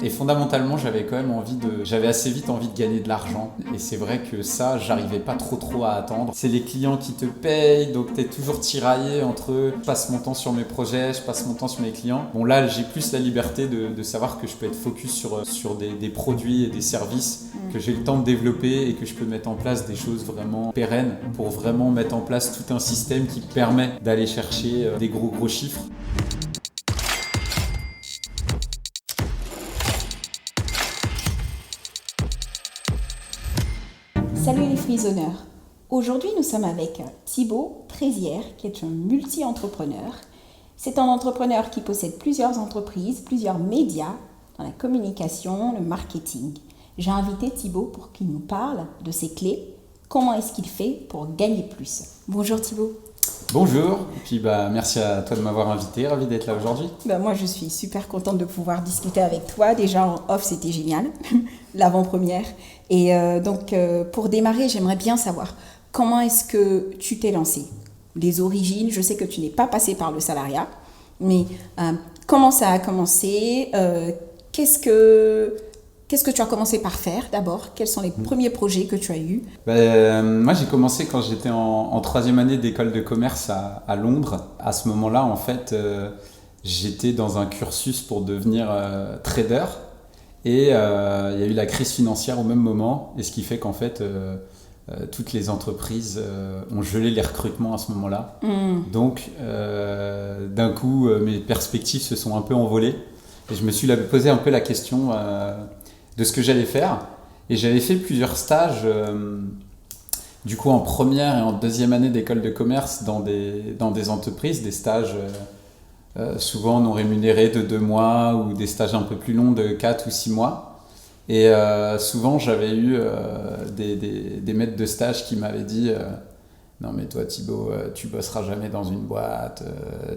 Et fondamentalement, j'avais assez vite envie de gagner de l'argent. Et c'est vrai que ça, j'arrivais pas trop à attendre. C'est les clients qui te payent, donc t'es toujours tiraillé entre je passe mon temps sur mes projets, je passe mon temps sur mes clients. Bon là, j'ai plus la liberté de savoir que je peux être focus sur des produits et des services que j'ai le temps de développer et que je peux mettre en place des choses vraiment pérennes pour vraiment mettre en place tout un système qui permet d'aller chercher des gros chiffres. Salut les Free-Zoners. Aujourd'hui, nous sommes avec Thibaut Trézière, qui est un multi-entrepreneur. C'est un entrepreneur qui possède plusieurs entreprises, plusieurs médias dans la communication, le marketing. J'ai invité Thibaut pour qu'il nous parle de ses clés. Comment est-ce qu'il fait pour gagner plus? Bonjour Thibaut. Bonjour, et puis merci à toi de m'avoir invité, ravi d'être là aujourd'hui. Moi, je suis super contente de pouvoir discuter avec toi. Déjà en off, c'était génial, l'avant-première. Et donc, pour démarrer, j'aimerais bien savoir comment est-ce que tu t'es lancé? Les origines, je sais que tu n'es pas passé par le salariat, mais comment ça a commencé? Qu'est-ce que tu as commencé par faire d'abord? Quels sont les premiers projets que tu as eus? Moi, j'ai commencé quand j'étais en troisième année d'école de commerce à Londres. À ce moment-là, en fait, j'étais dans un cursus pour devenir trader. Et il y a eu la crise financière au même moment. Et ce qui fait qu'en fait, toutes les entreprises ont gelé les recrutements à ce moment-là. Donc, d'un coup, mes perspectives se sont un peu envolées. Et je me suis posé un peu la question de ce que j'allais faire. Et j'avais fait plusieurs stages, du coup en première et en deuxième année d'école de commerce dans des entreprises, des stages souvent non rémunérés de 2 mois ou des stages un peu plus longs de 4 ou 6 mois. Et souvent j'avais eu des maîtres de stage qui m'avaient dit non mais toi Thibaut, tu bosseras jamais dans une boîte,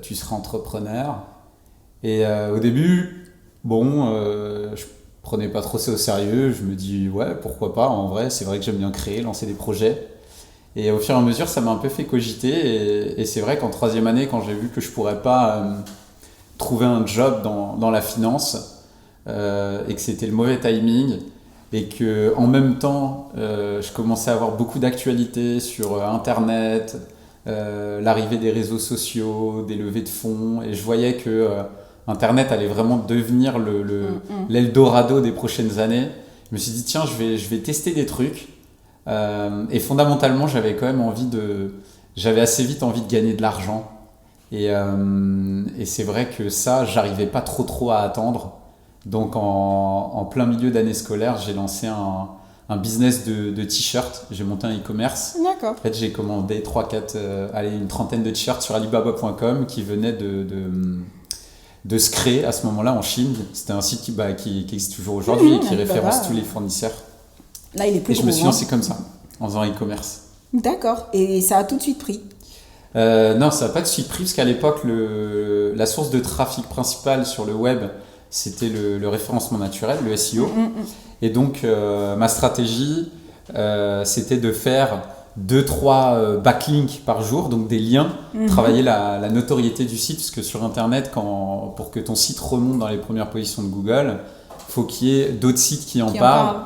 tu seras entrepreneur. Et au début, je prenais pas trop ça au sérieux, je me dis ouais pourquoi pas, en vrai c'est vrai que j'aime bien créer, lancer des projets. Et au fur et à mesure ça m'a un peu fait cogiter et c'est vrai qu'en troisième année quand j'ai vu que je pourrais pas trouver un job dans la finance et que c'était le mauvais timing et que en même temps je commençais à avoir beaucoup d'actualités sur internet, l'arrivée des réseaux sociaux, des levées de fonds, et je voyais que Internet allait vraiment devenir l'Eldorado des prochaines années. Je me suis dit, tiens, je vais tester des trucs. Et fondamentalement, j'avais assez vite envie de gagner de l'argent. Et c'est vrai que ça, j'arrivais pas trop à attendre. Donc, en plein milieu d'année scolaire, j'ai lancé un business de t-shirts. J'ai monté un e-commerce. D'accord. En fait, j'ai commandé une trentaine de t-shirts sur Alibaba.com qui venaient de se créer à ce moment-là en Chine. C'était un site qui existe toujours aujourd'hui et qui référence tous les fournisseurs. Là, il est plus et je me suis lancé comme ça, en faisant e-commerce. D'accord. Et ça a tout de suite pris? Non, ça n'a pas de suite pris, parce qu'à l'époque, la source de trafic principale sur le web, c'était le référencement naturel, le SEO. Et donc, ma stratégie, c'était de faire 2-3 backlinks par jour, donc des liens, travailler la notoriété du site, parce que sur Internet, pour que ton site remonte dans les premières positions de Google, il faut qu'il y ait d'autres sites qui en parlent.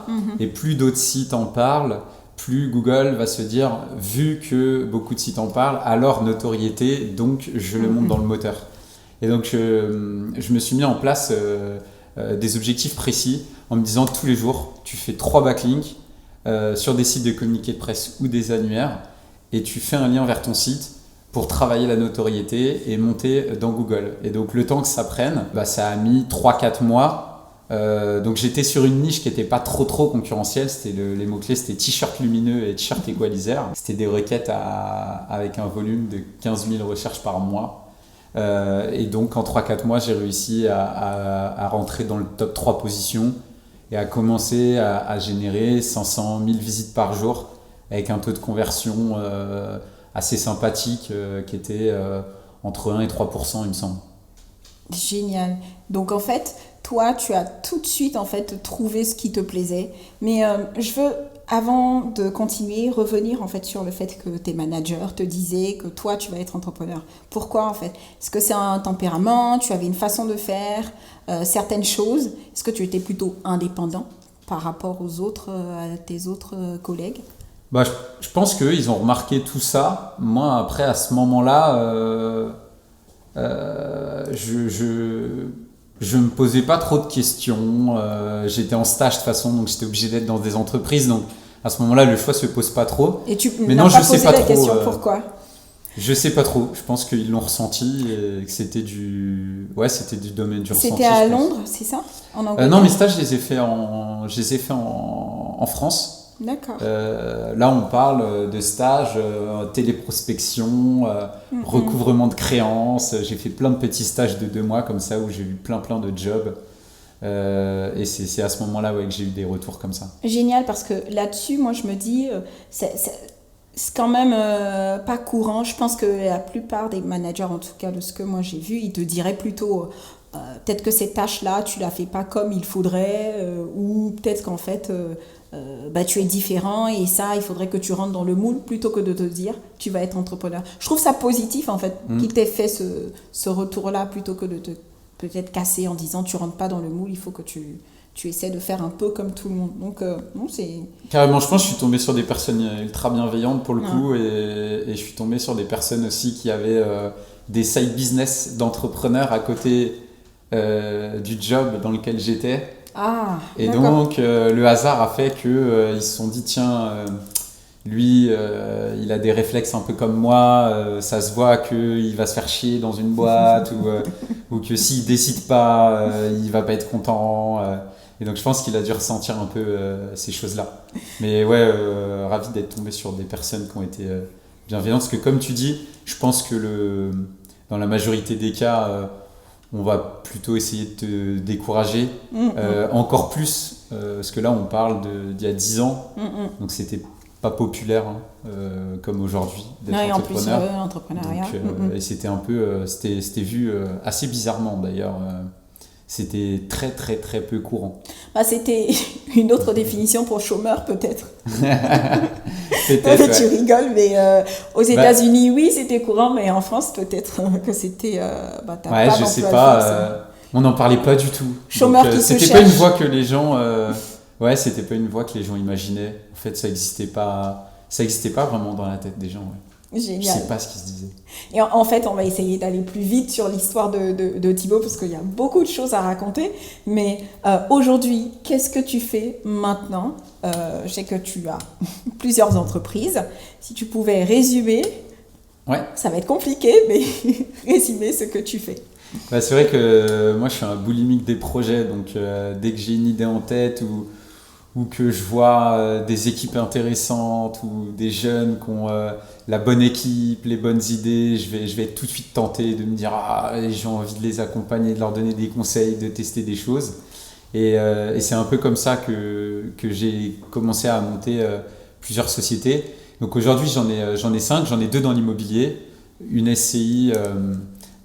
Et plus d'autres sites en parlent, plus Google va se dire, vu que beaucoup de sites en parlent, alors notoriété, donc je le monte dans le moteur. Et donc je me suis mis en place des objectifs précis, en me disant tous les jours, tu fais 3 backlinks, sur des sites de communiqués de presse ou des annuaires, et tu fais un lien vers ton site pour travailler la notoriété et monter dans Google. Et donc le temps que ça prenne, ça a mis 3-4 mois. Donc j'étais sur une niche qui n'était pas trop concurrentielle. Les mots-clés c'était t-shirt lumineux et t-shirt equalizer. C'était des requêtes avec un volume de 15 000 recherches par mois. Et donc en 3-4 mois, j'ai réussi à rentrer dans le top 3 positions et à commencer à générer 500 000 visites par jour avec un taux de conversion assez sympathique qui était entre 1 et 3%, il me semble. Génial. Donc en fait, toi, tu as tout de suite en fait trouvé ce qui te plaisait. Mais je veux avant de continuer, revenir en fait sur le fait que tes managers te disaient que toi, tu vas être entrepreneur. Pourquoi en fait? Est-ce que c'est un tempérament? Tu avais une façon de faire certaines choses? Est-ce que tu étais plutôt indépendant par rapport aux autres, à tes autres collègues? Bah, je pense qu'eux, ils ont remarqué tout ça. Moi, après, à ce moment-là, je me posais pas trop de questions. J'étais en stage de toute façon, donc j'étais obligé d'être dans des entreprises. Donc à ce moment-là, le choix se pose pas trop. Et tu Mais n'as non, pas je sais posé pas la trop. question pourquoi? Je sais pas trop. Je pense qu'ils l'ont ressenti et que c'était c'était du domaine du ressenti. C'était à Londres, c'est ça? En Angleterre? Non, mes stages, je les ai fait en France. D'accord. Là, on parle de stages, téléprospection, recouvrement de créances. J'ai fait plein de petits stages de 2 mois comme ça où j'ai eu plein de jobs. Et c'est à ce moment-là que j'ai eu des retours comme ça. Génial, parce que là-dessus, moi, je me dis, c'est quand même pas courant. Je pense que la plupart des managers, en tout cas de ce que moi j'ai vu, ils te diraient plutôt peut-être que cette tâche-là, tu la fais pas comme il faudrait, ou peut-être qu'en fait, tu es différent et ça, il faudrait que tu rentres dans le moule plutôt que de te dire tu vas être entrepreneur. Je trouve ça positif en fait, qu'il t'ait fait ce retour-là plutôt que de te peut-être casser en disant tu rentres pas dans le moule, il faut que tu essaies de faire un peu comme tout le monde. Donc, non, c'est... Carrément, je pense que je suis tombé sur des personnes ultra bienveillantes pour le coup, et je suis tombé sur des personnes aussi qui avaient des side business d'entrepreneurs à côté du job dans lequel j'étais. Ah, et d'accord. donc, le hasard a fait qu'ils se sont dit, tiens, lui, il a des réflexes un peu comme moi, ça se voit qu'il va se faire chier dans une boîte, ou que s'il décide pas, il va pas être content. Et donc je pense qu'il a dû ressentir un peu ces choses-là. Mais ouais, ravi d'être tombé sur des personnes qui ont été bienveillantes. Parce que comme tu dis, je pense que dans la majorité des cas, on va plutôt essayer de te décourager. Encore plus, parce que là on parle d'il y a 10 ans. Donc c'était pas populaire comme aujourd'hui d'être entrepreneur. En plus, entrepreneuriat. Donc, et c'était un peu, c'était vu assez bizarrement d'ailleurs. C'était très très peu courant. C'était une autre définition pour chômeur peut-être. Peut-être, Tu rigoles, mais aux États-Unis, oui, c'était courant, mais en France, peut-être que c'était... je sais pas. On n'en parlait pas du tout. Chômeur donc, qui se c'était cherche. pas une voie que les gens... c'était pas une voie que les gens imaginaient. En fait, ça existait pas vraiment dans la tête des gens. Ouais. Génial. Je sais pas ce qui se disait. Et en fait, on va essayer d'aller plus vite sur l'histoire de Thibaut parce qu'il y a beaucoup de choses à raconter. Mais aujourd'hui, qu'est-ce que tu fais maintenant? Je sais que tu as plusieurs entreprises. Si tu pouvais résumer, ça va être compliqué, mais résumer ce que tu fais. C'est vrai que moi, je suis un boulimique des projets. Donc, dès que j'ai une idée en tête ou que je vois des équipes intéressantes ou des jeunes qui ont la bonne équipe, les bonnes idées, je vais être tout de suite tenté de me dire j'ai envie de les accompagner, de leur donner des conseils, de tester des choses. Et c'est un peu comme ça que j'ai commencé à monter plusieurs sociétés. Donc aujourd'hui, j'en ai 5, j'en ai 2 dans l'immobilier, une SCI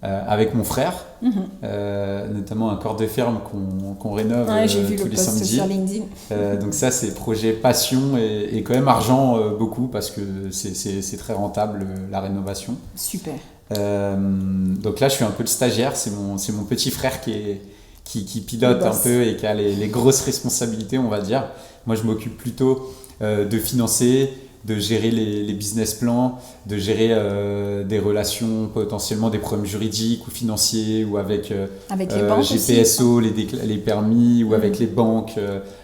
avec mon frère, notamment un corps de ferme qu'on rénove tous les samedis. Sur LinkedIn. Donc ça, c'est projet passion et quand même argent beaucoup parce que c'est très rentable la rénovation. Super. Donc là, je suis un peu le stagiaire, c'est mon petit frère qui pilote un peu et qui a les grosses responsabilités, on va dire. Moi, je m'occupe plutôt de financer, de gérer les business plans, de gérer des relations, potentiellement des problèmes juridiques ou financiers, ou avec les banques GPSO, les permis, ou avec les banques,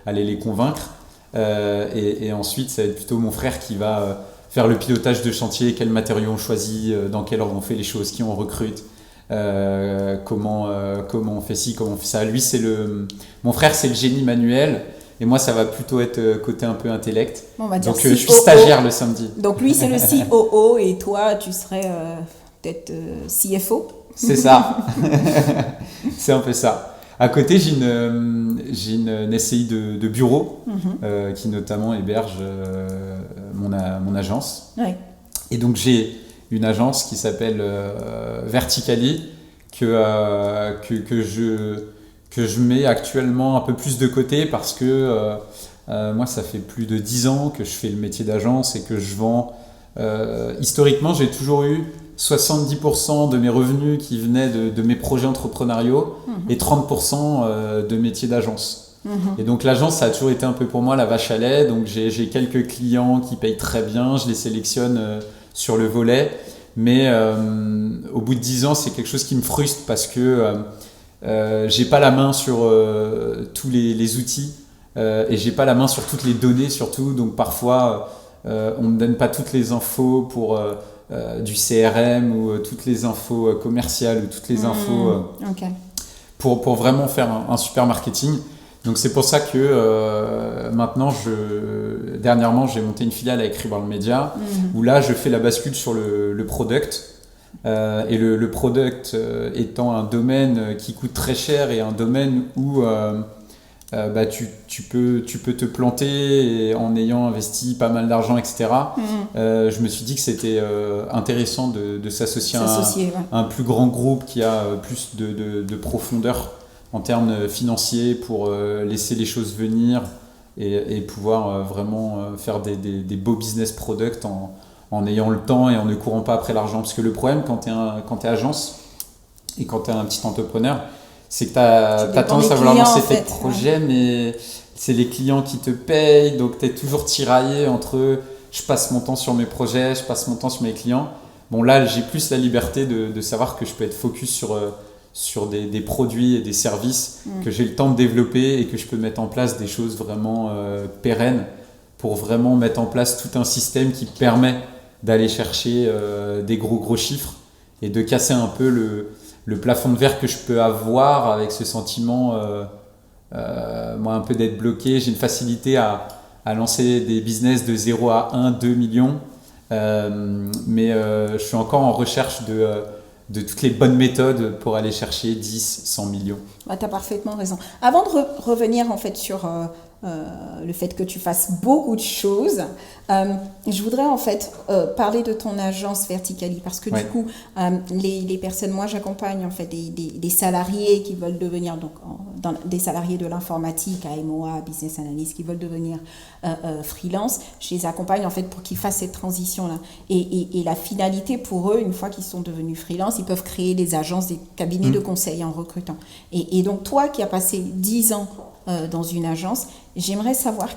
aller les convaincre. Et ensuite, ça va être plutôt mon frère qui va faire le pilotage de chantier, quels matériaux on choisit, dans quel ordre on fait les choses, qui on recrute, comment on fait ci, comment on fait ça. Lui, mon frère, c'est le génie manuel. Et moi, ça va plutôt être côté un peu intellect. Donc, je suis stagiaire le samedi. Donc, lui, c'est le COO et toi, tu serais peut-être CFO. C'est ça. C'est un peu ça. À côté, j'ai une SCI de bureau qui notamment héberge mon agence. Ouais. Et donc, j'ai une agence qui s'appelle Verticali que que je mets actuellement un peu plus de côté parce que moi, ça fait plus de 10 ans que je fais le métier d'agence et que je vends. Historiquement, j'ai toujours eu 70% de mes revenus qui venaient de mes projets entrepreneuriaux et 30% de métier d'agence. Et donc l'agence, ça a toujours été un peu pour moi la vache à lait. Donc j'ai quelques clients qui payent très bien, je les sélectionne sur le volet. Mais au bout de 10 ans, c'est quelque chose qui me frustre parce que j'ai pas la main sur tous les outils et j'ai pas la main sur toutes les données surtout. Donc parfois, on me donne pas toutes les infos pour du CRM ou toutes les infos commerciales ou toutes les infos pour vraiment faire un super marketing. Donc c'est pour ça que maintenant, dernièrement, j'ai monté une filiale avec Reborn Media où là, je fais la bascule sur le product. Et le product étant un domaine qui coûte très cher et un domaine où tu peux te planter en ayant investi pas mal d'argent, etc. Je me suis dit que c'était intéressant de s'associer à un plus grand groupe qui a plus de profondeur en termes financiers pour laisser les choses venir et pouvoir vraiment faire des beaux business products en ayant le temps et en ne courant pas après l'argent. Parce que le problème quand tu es agence et quand tu es un petit entrepreneur, c'est que tu as tendance à vouloir lancer tes projets, mais c'est les clients qui te payent, donc tu es toujours tiraillé entre je passe mon temps sur mes projets, je passe mon temps sur mes clients. Bon, là, j'ai plus la liberté de savoir que je peux être focus sur des produits et des services que j'ai le temps de développer et que je peux mettre en place des choses vraiment pérennes pour vraiment mettre en place tout un système qui permet d'aller chercher des gros chiffres et de casser un peu le plafond de verre que je peux avoir avec ce sentiment moi un peu d'être bloqué. J'ai une facilité à lancer des business de 0 à 1, 2 millions mais je suis encore en recherche de toutes les bonnes méthodes pour aller chercher 10, 100 millions. Tu as parfaitement raison. Avant de revenir en fait sur le fait que tu fasses beaucoup de choses, je voudrais en fait parler de ton agence Verticali parce que du coup, les personnes, moi j'accompagne en fait des salariés qui veulent devenir des salariés de l'informatique, AMOA, business analyst, qui veulent devenir freelance. Je les accompagne en fait pour qu'ils fassent cette transition-là. Et la finalité pour eux, une fois qu'ils sont devenus freelance, ils peuvent créer des agences, des cabinets de conseil en recrutant. Et donc toi qui as passé 10 ans dans une agence, j'aimerais savoir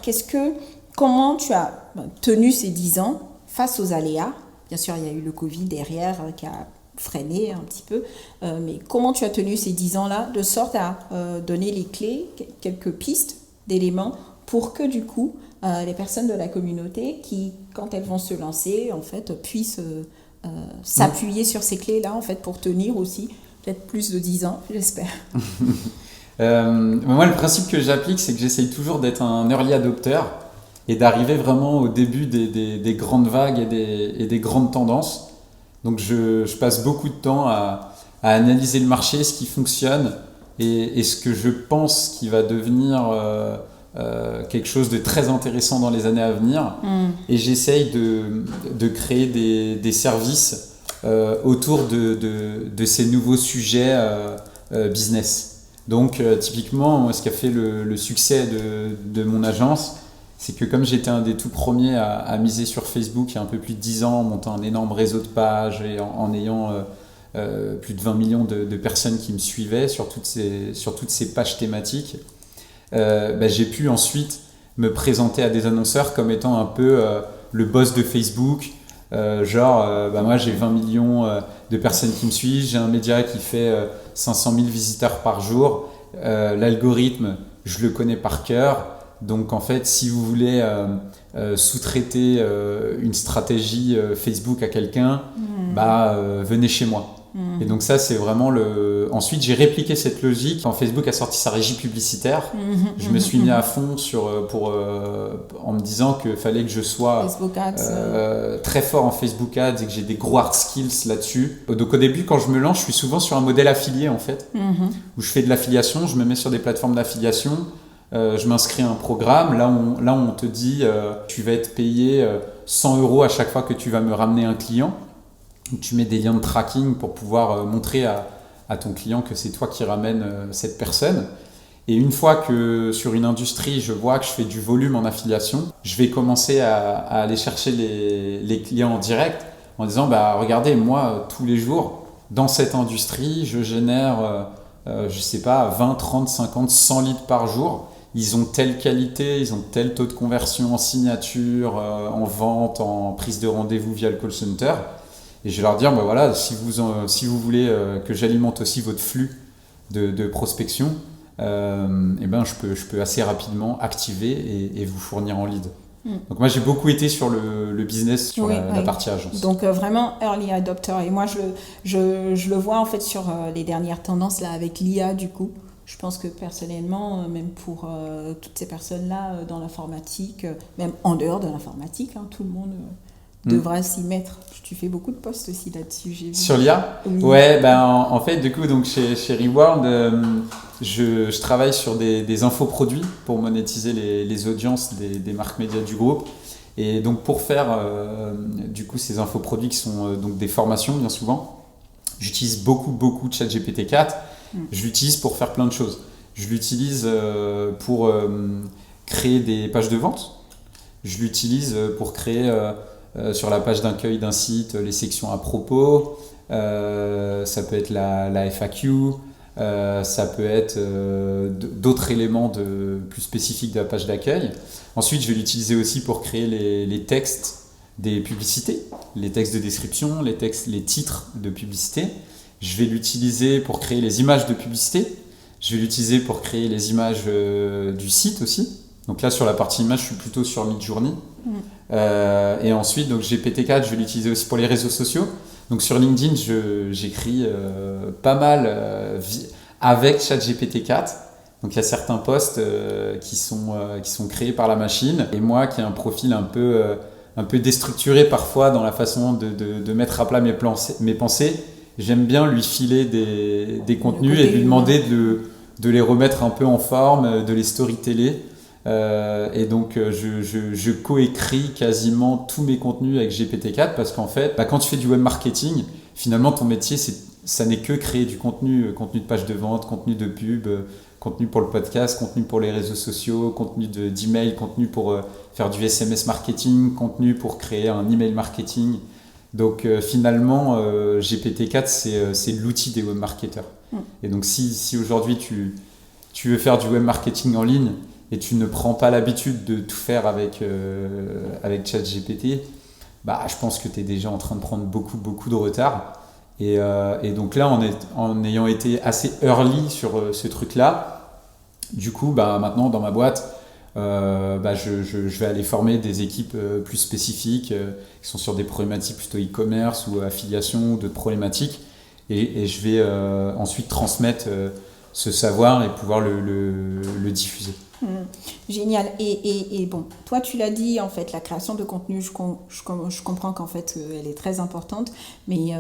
comment tu as tenu ces 10 ans face aux aléas. Bien sûr, il y a eu le Covid derrière qui a freiné un petit peu, mais comment tu as tenu ces 10 ans-là de sorte à donner les clés, quelques pistes d'éléments pour que du coup, les personnes de la communauté qui, quand elles vont se lancer, en fait, puissent s'appuyer sur ces clés-là en fait, pour tenir aussi peut-être plus de 10 ans, j'espère. Moi, le principe que j'applique, c'est que j'essaye toujours d'être un early adopter et d'arriver vraiment au début des grandes vagues et des grandes tendances. Donc, je passe beaucoup de temps à analyser le marché, ce qui fonctionne et ce que je pense qui va devenir quelque chose de très intéressant dans les années à venir. Et j'essaye de créer des services autour de ces nouveaux sujets business. Donc typiquement, ce qui a fait le succès de mon agence, c'est que comme j'étais un des tout premiers à miser sur Facebook il y a un peu plus de 10 ans, en montant un énorme réseau de pages et en ayant plus de 20 millions de personnes qui me suivaient sur toutes ces pages thématiques, j'ai pu ensuite me présenter à des annonceurs comme étant un peu le boss de Facebook. Moi j'ai 20 millions de personnes qui me suivent, j'ai un média qui fait 500 000 visiteurs par jour, l'algorithme je le connais par cœur, donc en fait si vous voulez sous-traiter une stratégie Facebook à quelqu'un, venez chez moi. Et donc ça c'est vraiment Ensuite j'ai répliqué cette logique quand Facebook a sorti sa régie publicitaire. Je me suis mis à fond en me disant qu'il fallait que je sois très fort en Facebook Ads et que j'ai des gros hard skills là-dessus. Donc au début quand je me lance, je suis souvent sur un modèle affilié en fait, où je fais de l'affiliation, je me mets sur des plateformes d'affiliation, je m'inscris à un programme, là on te dit tu vas être payé 100 € à chaque fois que tu vas me ramener un client. Tu mets des liens de tracking pour pouvoir montrer à à ton client que c'est toi qui ramènes cette personne. Et une fois que sur une industrie, je vois que je fais du volume en affiliation, je vais commencer à aller chercher les clients en direct en disant regardez, moi, tous les jours, dans cette industrie, je génère, je sais pas, 20, 30, 50, 100 leads par jour. Ils ont telle qualité, ils ont tel taux de conversion en signature, en vente, en prise de rendez-vous via le call center. Et je vais leur dire, voilà, si vous voulez que j'alimente aussi votre flux de prospection, je peux assez rapidement activer et vous fournir en lead. Donc moi, j'ai beaucoup été sur le business, sur la partie agence. Donc vraiment early adopter. Et moi, je le vois en fait sur les dernières tendances là avec l'IA du coup. Je pense que personnellement, même pour toutes ces personnes-là dans l'informatique, même en dehors de l'informatique, tout le monde devra s'y mettre. Tu fais beaucoup de posts aussi là-dessus, j'ai vu. Sur l'IA ? Oui. Ouais, en fait, du coup, donc chez Reworld, je travaille sur des infoproduits pour monétiser les audiences des marques médias du groupe. Et donc, pour faire du coup ces infoproduits qui sont donc des formations, bien souvent, j'utilise beaucoup ChatGPT 4. Je l'utilise pour faire plein de choses. Je l'utilise pour créer des pages de vente. Je l'utilise pour créer sur la page d'accueil d'un site les sections à propos. Ça peut être la FAQ. Ça peut être d'autres éléments plus spécifiques de la page d'accueil. Ensuite, je vais l'utiliser aussi pour créer les textes des publicités, les textes de description, les titres de publicité. Je vais l'utiliser pour créer les images de publicité. Je vais l'utiliser pour créer les images du site aussi. Donc là, sur la partie image, je suis plutôt sur Midjourney. Et ensuite, donc GPT-4, je vais l'utiliser aussi pour les réseaux sociaux. Donc sur LinkedIn, j'écris pas mal avec ChatGPT-4. Donc il y a certains posts qui sont créés par la machine. Et moi, qui ai un profil un peu déstructuré parfois dans la façon de mettre à plat mes pensées, j'aime bien lui filer des contenus et lui demander de les remettre un peu en forme, de les storyteller. Et donc je coécris quasiment tous mes contenus avec GPT-4 parce qu'en fait, quand tu fais du web marketing, finalement ton métier, ça n'est que créer du contenu de page de vente, contenu de pub, contenu pour le podcast, contenu pour les réseaux sociaux, contenu d'email, contenu pour faire du SMS marketing, contenu pour créer un email marketing. Donc finalement, GPT-4, c'est l'outil des webmarketeurs. Et donc si aujourd'hui tu veux faire du web marketing en ligne et tu ne prends pas l'habitude de tout faire avec ChatGPT, je pense que tu es déjà en train de prendre beaucoup de retard. Et donc là, en ayant été assez early sur ce truc-là, du coup, maintenant dans ma boîte, je vais aller former des équipes plus spécifiques qui sont sur des problématiques plutôt e-commerce ou affiliation ou d'autres problématiques et je vais ensuite transmettre ce savoir et pouvoir le diffuser. Génial. Et bon, toi tu l'as dit, en fait, la création de contenu, je comprends qu'en fait elle est très importante, mais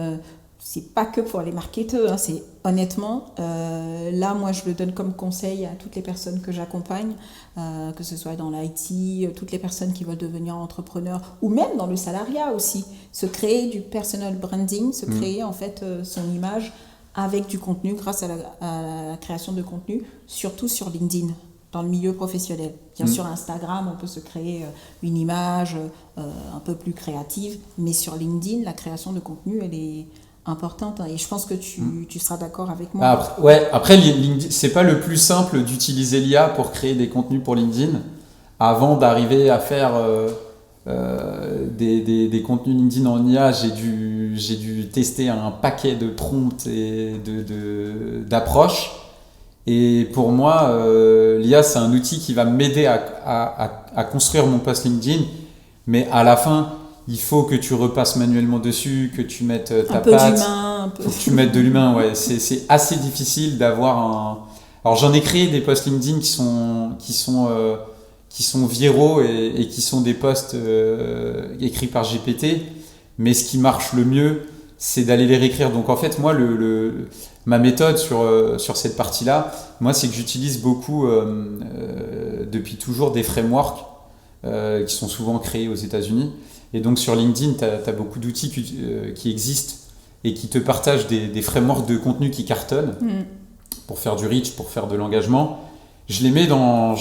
c'est pas que pour les marketeurs, c'est honnêtement, là moi je le donne comme conseil à toutes les personnes que j'accompagne, que ce soit dans l'IT, toutes les personnes qui veulent devenir entrepreneurs ou même dans le salariat aussi, se créer du personal branding, se créer en fait son image avec du contenu grâce à la création de contenu, surtout sur LinkedIn, dans le milieu professionnel. Bien sûr, Instagram, on peut se créer une image un peu plus créative, mais sur LinkedIn, la création de contenu, elle est importante et je pense que tu seras d'accord avec moi. Après LinkedIn, c'est pas le plus simple d'utiliser l'IA pour créer des contenus pour LinkedIn avant d'arriver à faire des contenus LinkedIn en IA. J'ai dû tester un paquet de prompts et d'approches et pour moi l'IA c'est un outil qui va m'aider à construire mon post LinkedIn, mais à la fin il faut que tu repasses manuellement dessus, que tu mettes ta patte. Faut que tu mettes de l'humain, ouais. C'est assez difficile d'avoir un... Alors j'en ai créé des posts LinkedIn qui sont viraux et qui sont des posts écrits par GPT, mais ce qui marche le mieux, c'est d'aller les réécrire. Donc en fait, moi, ma méthode sur cette partie-là, moi, c'est que j'utilise beaucoup, depuis toujours, des frameworks qui sont souvent créés aux États-Unis. Et donc sur LinkedIn, tu as beaucoup d'outils qui existent et qui te partagent des frameworks de contenu qui cartonnent pour faire du reach, pour faire de l'engagement. Je les mets dans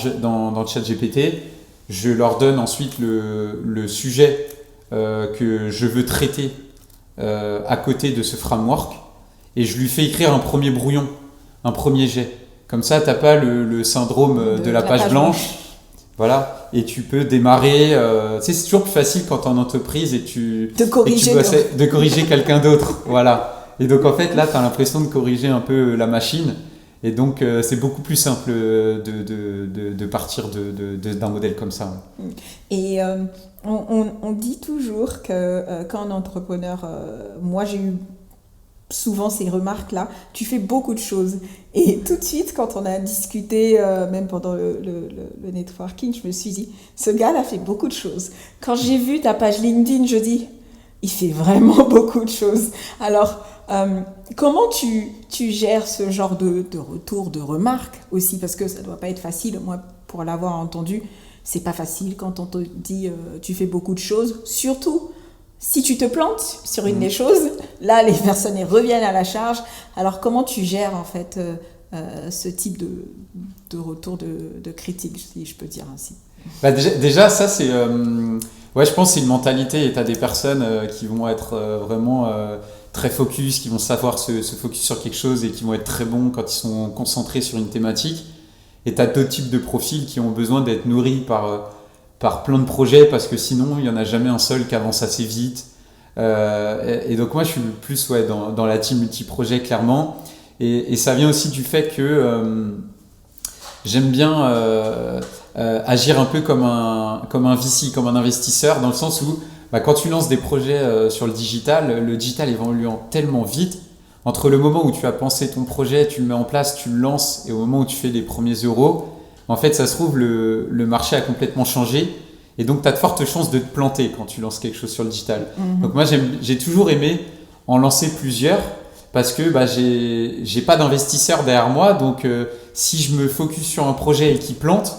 ChatGPT. Je leur donne ensuite le sujet que je veux traiter à côté de ce framework et je lui fais écrire un premier brouillon, un premier jet. Comme ça, tu n'as pas le syndrome de la page blanche. Voilà. Et tu peux démarrer. Tu sais, c'est toujours plus facile quand tu es en entreprise et de corriger quelqu'un d'autre. Voilà. Et donc, en fait, là, tu as l'impression de corriger un peu la machine. Et donc, c'est beaucoup plus simple de partir d'un modèle comme ça. Et on dit toujours que quand un entrepreneur, moi j'ai eu souvent ces remarques-là, tu fais beaucoup de choses. Et tout de suite, quand on a discuté, même pendant le networking, je me suis dit, ce gars-là fait beaucoup de choses. Quand j'ai vu ta page LinkedIn, je dis, il fait vraiment beaucoup de choses. Alors, comment tu gères ce genre de retour, de remarques aussi? Parce que ça ne doit pas être facile. Moi, pour l'avoir entendu, c'est pas facile quand on te dit tu fais beaucoup de choses. Surtout si tu te plantes sur une des choses, là, les personnes reviennent à la charge. Alors, comment tu gères en fait ce type de retour de critique, si je peux dire ainsi? Bah déjà, ça, c'est... ouais, je pense que c'est une mentalité. Et tu as des personnes qui vont être vraiment très focus, qui vont savoir se focus sur quelque chose et qui vont être très bons quand ils sont concentrés sur une thématique. Et tu as d'autres types de profils qui ont besoin d'être nourris par plein de projets parce que sinon, il n'y en a jamais un seul qui avance assez vite. Et donc, moi, je suis plus dans la team multi-projet, clairement. Et ça vient aussi du fait que j'aime bien agir un peu comme un VC, comme un investisseur, dans le sens où quand tu lances des projets sur le digital évoluant tellement vite. Entre le moment où tu as pensé ton projet, tu le mets en place, tu le lances, et au moment où tu fais les premiers euros, en fait, ça se trouve, le marché a complètement changé. Et donc, tu as de fortes chances de te planter quand tu lances quelque chose sur le digital. Donc, moi, j'ai toujours aimé en lancer plusieurs parce que j'ai pas d'investisseur derrière moi. Donc, si je me focus sur un projet et qu'il plante,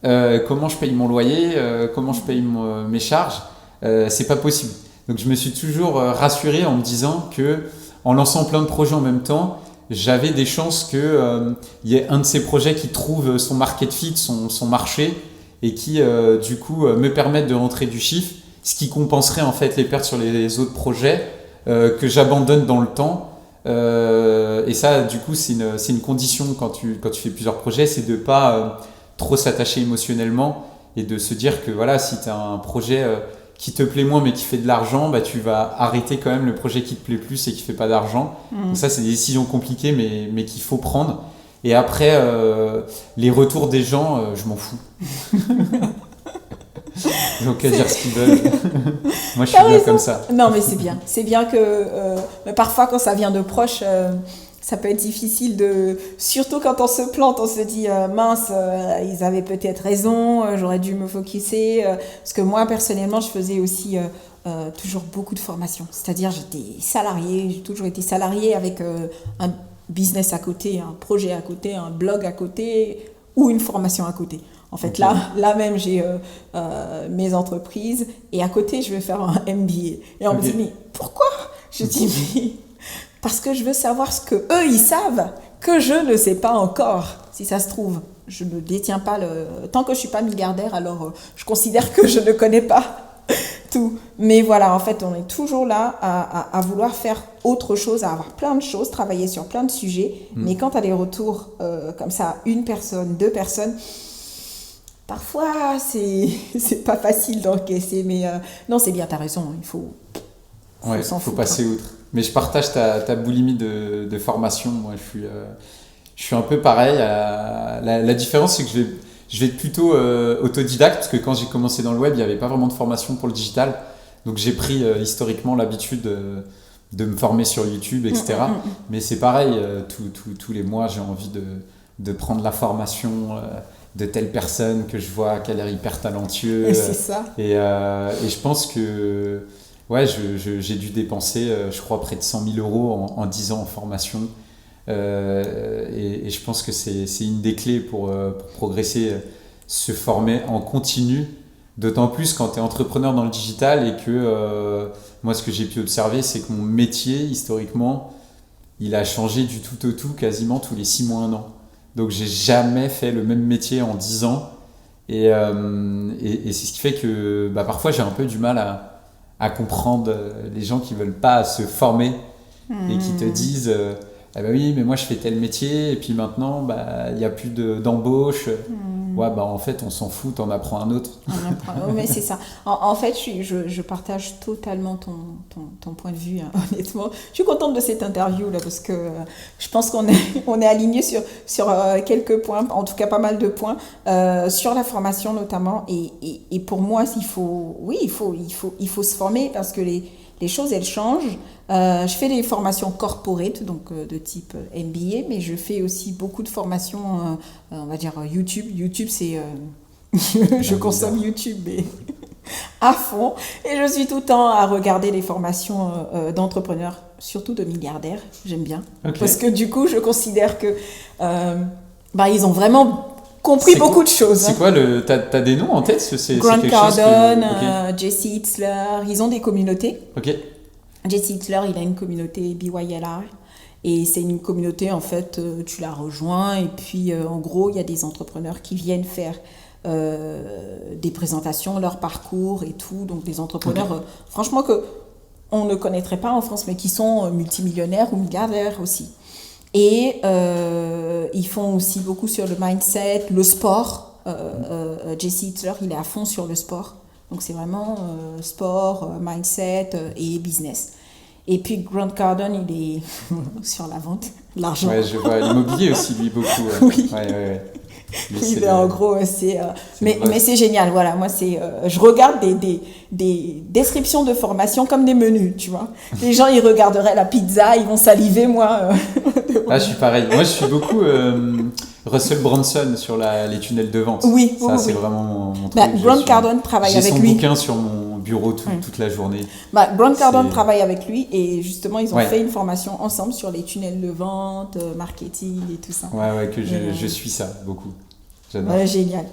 comment je paye mon loyer, comment je paye mes charges, c'est pas possible. Donc, je me suis toujours rassuré en me disant que en lançant plein de projets en même temps, j'avais des chances qu'il y ait un de ces projets qui trouve son market fit, son marché, et qui, du coup, me permettent de rentrer du chiffre, ce qui compenserait en fait les pertes sur les autres projets que j'abandonne dans le temps. Et ça, du coup, c'est une condition quand tu fais plusieurs projets, c'est de ne pas trop s'attacher émotionnellement et de se dire que voilà, si tu as un projet qui te plaît moins mais qui fait de l'argent, tu vas arrêter quand même le projet qui te plaît plus et qui fait pas d'argent. Donc ça, c'est des décisions compliquées mais qu'il faut prendre. Et après, les retours des gens, je m'en fous. Ils ont qu'à dire ce qu'ils veulent. Moi, je suis bien comme ça. Non, mais c'est bien. C'est bien que mais parfois, quand ça vient de proches, ça peut être difficile surtout quand on se plante, on se dit mince, ils avaient peut-être raison, j'aurais dû me focuser. Parce que moi, personnellement, je faisais aussi toujours beaucoup de formations. C'est-à-dire, j'étais salariée, j'ai toujours été salariée avec un business à côté, un projet à côté, un blog à côté ou une formation à côté. En fait, okay. là même, j'ai mes entreprises et à côté, je vais faire un MBA. Et on me dit, mais pourquoi? Je dis, mais parce que je veux savoir ce que eux ils savent que je ne sais pas encore. Si ça se trouve, je ne détiens pas tant que je suis pas milliardaire, alors je considère que je ne connais pas tout. Mais voilà, en fait, on est toujours là à vouloir faire autre chose, à avoir plein de choses, travailler sur plein de sujets. Mais quand tu as des retours comme ça, une personne, deux personnes, parfois c'est pas facile d'encaisser. Mais non, c'est bien, tu as raison, il faut faut passer outre. Mais je partage ta boulimie de formation. Moi, je suis un peu pareil. La différence, c'est que je vais être plutôt autodidacte, parce que quand j'ai commencé dans le web, il n'y avait pas vraiment de formation pour le digital. Donc, j'ai pris historiquement l'habitude de me former sur YouTube, etc. Mais c'est pareil, tous les mois, j'ai envie de prendre la formation de telle personne que je vois qu'elle est hyper talentueuse. Et c'est ça. Et je pense que... Ouais, j'ai dû dépenser, je crois, près de 100 000 euros en 10 ans en formation. Et je pense que c'est une des clés pour progresser, se former en continu. D'autant plus quand tu es entrepreneur dans le digital et que moi, ce que j'ai pu observer, c'est que mon métier, historiquement, il a changé du tout au tout quasiment tous les 6 mois, 1 an. Donc, j'ai jamais fait le même métier en 10 ans. Et c'est ce qui fait que parfois, j'ai un peu du mal à comprendre les gens qui veulent pas se former et qui te disent ah bah oui, mais moi, je fais tel métier et puis maintenant, il n'y a plus d'embauche. Ouais, en fait, on s'en fout, t'en apprends un autre. Mais c'est ça. En fait, je partage totalement ton point de vue, hein, honnêtement. Je suis contente de cette interview là parce que je pense qu'on est alignés sur quelques points, en tout cas pas mal de points, sur la formation notamment. Et pour moi, il faut se former parce que les choses, elles changent. Je fais des formations corporate, donc de type MBA, mais je fais aussi beaucoup de formations, on va dire YouTube. YouTube, c'est... je consomme YouTube, mais à fond. Et je suis tout le temps à regarder les formations d'entrepreneurs, surtout de milliardaires. J'aime bien. Okay. Parce que du coup, je considère que ils ont vraiment compris beaucoup de choses. C'est quoi t'as des noms en tête? Grant Cardone, Jesse Itzler, ils ont des communautés. Ok. Jesse Itzler, il a une communauté BYLR. Et c'est une communauté, en fait, tu la rejoins. Et puis, en gros, il y a des entrepreneurs qui viennent faire des présentations, leur parcours et tout. Donc, des entrepreneurs, franchement, qu'on ne connaîtrait pas en France, mais qui sont multimillionnaires ou milliardaires aussi. Et ils font aussi beaucoup sur le mindset, le sport. Jesse Itzler, il est à fond sur le sport. Donc, c'est vraiment sport, mindset et business. Et puis, Grant Cardone, il est sur la vente, l'argent. Ouais, je vois l'immobilier aussi, lui, beaucoup. Oui. Ouais. Il est en gros, mais c'est génial. Voilà, moi, je regarde des descriptions de formation comme des menus, tu vois. Les gens, ils regarderaient la pizza, ils vont saliver, moi. Je suis pareil. Moi, je suis beaucoup Russell Brunson sur les tunnels de vente. Oui, ça, c'est vraiment mon truc. Grant Cardone travaille avec lui. J'ai son bouquin sur mon bureau toute la journée. Grant Cardone travaille avec lui et justement, ils ont fait une formation ensemble sur les tunnels de vente, marketing et tout ça. Ouais, que je suis ça beaucoup. J'adore. Ouais, génial.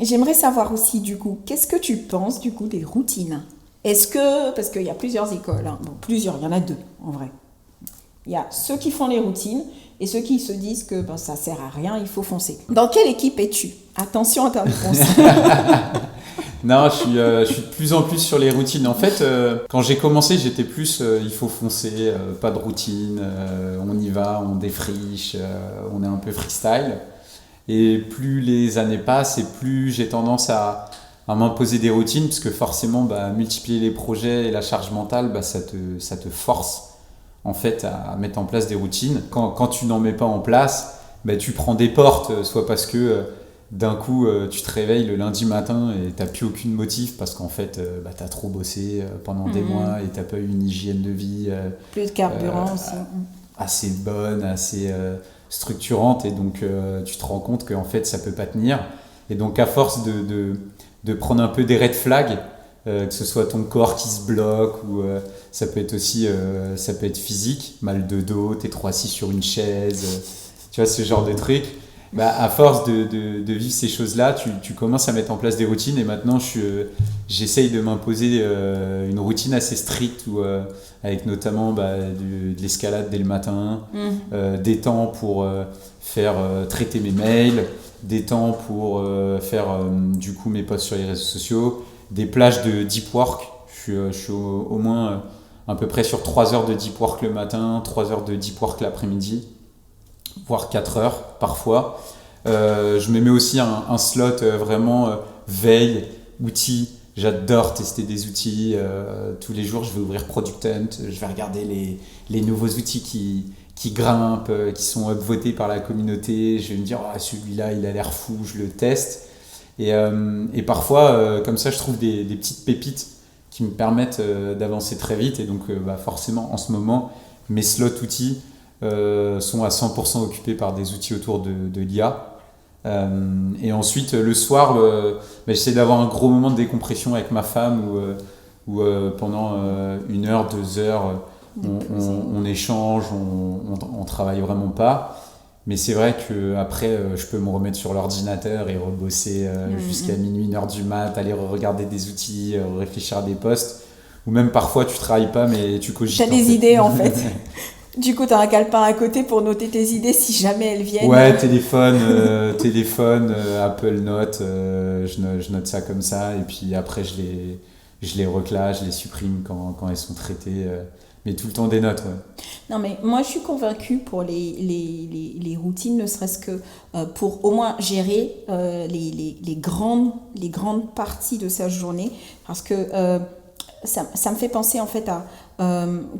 J'aimerais savoir aussi, du coup, qu'est-ce que tu penses, du coup, des routines? Parce qu'il y a plusieurs écoles, hein. Bon, il y en a 2, en vrai. Il y a ceux qui font les routines et ceux qui se disent que ça sert à rien, il faut foncer. Dans quelle équipe es-tu? Attention à ta réponse. Non, je suis de plus en plus sur les routines. En fait, quand j'ai commencé, j'étais plus il faut foncer, pas de routine, on y va, on défriche, on est un peu freestyle. Et plus les années passent et plus j'ai tendance à m'imposer des routines parce que forcément, multiplier les projets et la charge mentale, ça te force en fait à mettre en place des routines. Quand tu n'en mets pas en place, tu prends des portes, soit parce que d'un coup tu te réveilles le lundi matin et t'as plus aucune motif parce qu'en fait t'as trop bossé pendant des mois et t'as pas eu une hygiène de vie plus de carburant aussi assez bonne, assez structurante, et donc tu te rends compte qu'en fait ça peut pas tenir, et donc à force de prendre un peu des red flags, que ce soit ton corps qui se bloque ou ça peut être aussi ça peut être physique, mal de dos, t'es trop assis sur une chaise, tu vois, ce genre de trucs. À force de vivre ces choses-là, tu commences à mettre en place des routines, et maintenant j'essaye de m'imposer une routine assez stricte avec notamment de l'escalade dès le matin, des temps pour faire traiter mes mails, des temps pour faire du coup mes posts sur les réseaux sociaux, des plages de deep work. Je suis au moins à peu près sur 3 heures de deep work le matin, 3 heures de deep work l'après-midi, voire 4 heures parfois. Je me mets aussi un slot vraiment veille, outils. J'adore tester des outils. Tous les jours, je vais ouvrir Product Hunt, je vais regarder les nouveaux outils qui grimpent, qui sont upvotés par la communauté. Je vais me dire, celui-là, il a l'air fou, je le teste. Et parfois, comme ça, je trouve des petites pépites qui me permettent d'avancer très vite. Et donc, forcément, en ce moment, mes slots outils sont à 100% occupés par des outils autour de l'IA. Et ensuite, le soir, j'essaie d'avoir un gros moment de décompression avec ma femme où pendant 1 heure, 2 heures, on échange, on travaille vraiment pas. Mais c'est vrai qu'après, je peux me remettre sur l'ordinateur et rebosser jusqu'à minuit, 1h du mat, aller regarder des outils, réfléchir à des posts. Ou même parfois, tu travailles pas, mais tu cogites. T'as des idées, en fait. Du coup, t'as un calepin à côté pour noter tes idées si jamais elles viennent. Ouais, téléphone, Apple Note, je note ça comme ça. Et puis après, je les reclasse, je les supprime quand elles sont traitées. Mais tout le temps des notes, ouais. Non, mais moi, je suis convaincue pour les routines, ne serait-ce que pour au moins gérer les grandes parties de sa journée. Parce que ça me fait penser en fait à,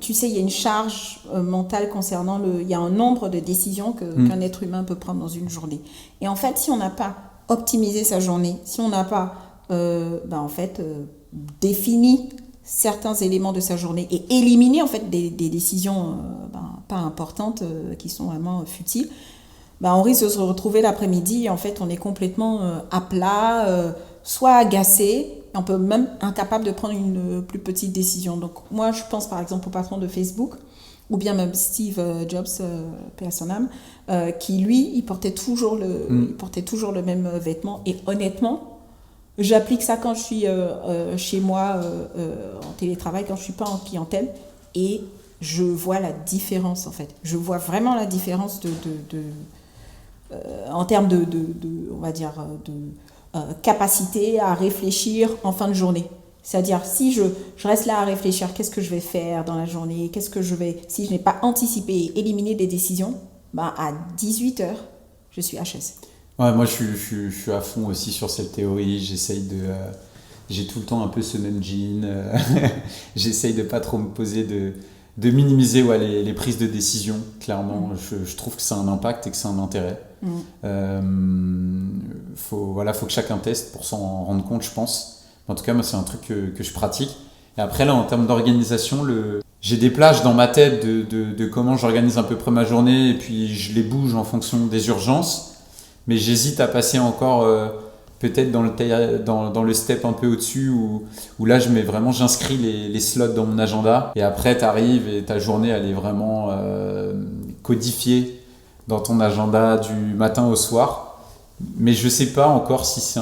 tu sais, il y a une charge mentale concernant il y a un nombre de décisions qu'un être humain peut prendre dans une journée. Et en fait, si on n'a pas optimisé sa journée, si on n'a pas, défini certains éléments de sa journée et éliminé en fait des décisions pas importantes qui sont vraiment futiles, on risque de se retrouver l'après-midi et en fait on est complètement à plat, soit agacé, on peut même incapable de prendre une plus petite décision. Donc moi je pense par exemple au patron de Facebook ou bien même Steve Jobs, paix à son âme, qui lui il portait toujours le même vêtement et honnêtement j'applique ça quand je suis chez moi en télétravail, quand je ne suis pas en clientèle et je vois la différence en fait. Je vois vraiment la différence en termes on va dire, capacité à réfléchir en fin de journée. C'est-à-dire si je reste là à réfléchir, qu'est-ce que je vais faire dans la journée, si je n'ai pas anticipé et éliminé des décisions, à 18h, je suis HS. Ouais, moi je suis à fond aussi sur cette théorie, j'ai tout le temps un peu ce même jean, j'essaye de pas trop me poser, de minimiser les prises de décision, clairement, je trouve que ça a un impact et que ça a un intérêt. Faut que chacun teste pour s'en rendre compte, je pense. En tout cas, moi c'est un truc que je pratique. Et après là, en termes d'organisation, j'ai des plages dans ma tête de comment j'organise à peu près ma journée et puis je les bouge en fonction des urgences. Mais j'hésite à passer encore peut-être dans le step un peu au-dessus où là j'inscris les slots dans mon agenda et après tu arrives et ta journée elle est vraiment codifiée dans ton agenda du matin au soir. Mais je sais pas encore si c'est